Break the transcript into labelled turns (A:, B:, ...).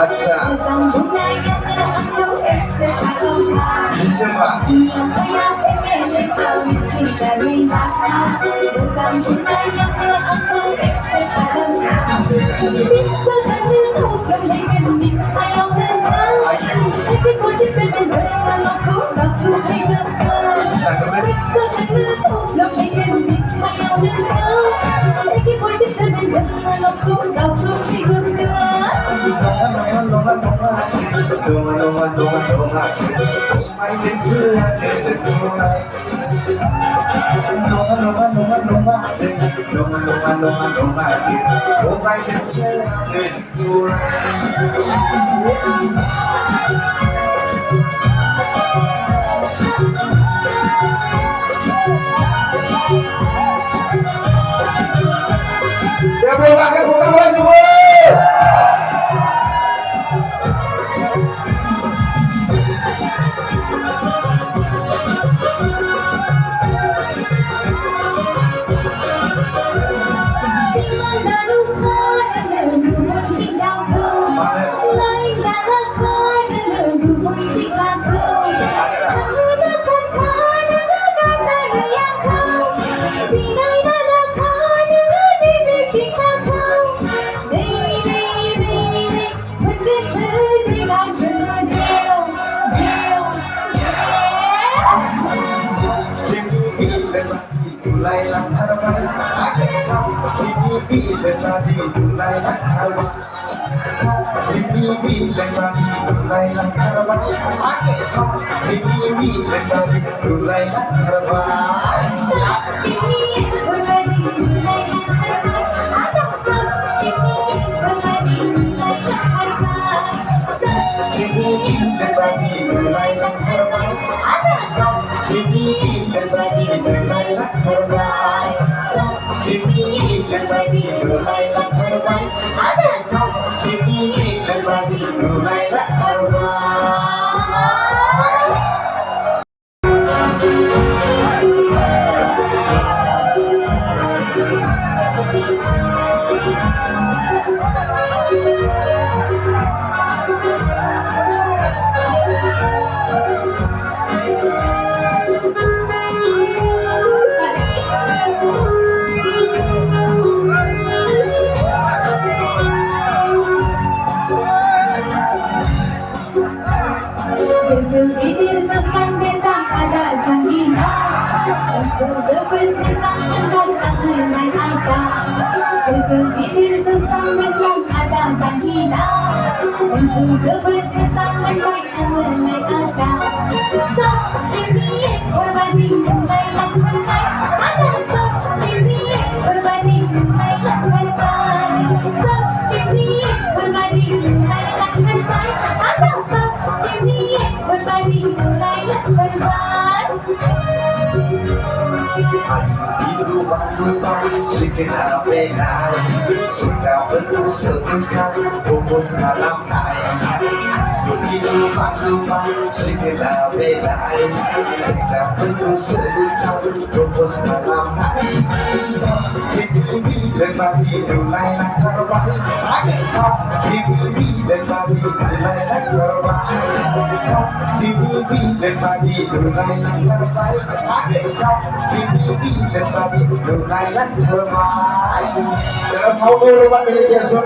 A: अच्छा siapa? Dia belum pakai buka mulai semua. Segera benar, segera bersebutan, fokus dalam naik. Lupa, segera benar, segera bersebutan, fokus dalam naik. Berbagi nilai dan terbaik, berbagi nilai dan terbaik, berbagi nilai dan terbaik, berbagi nilai dan terbaik. Terus how to lepas dari Yesus.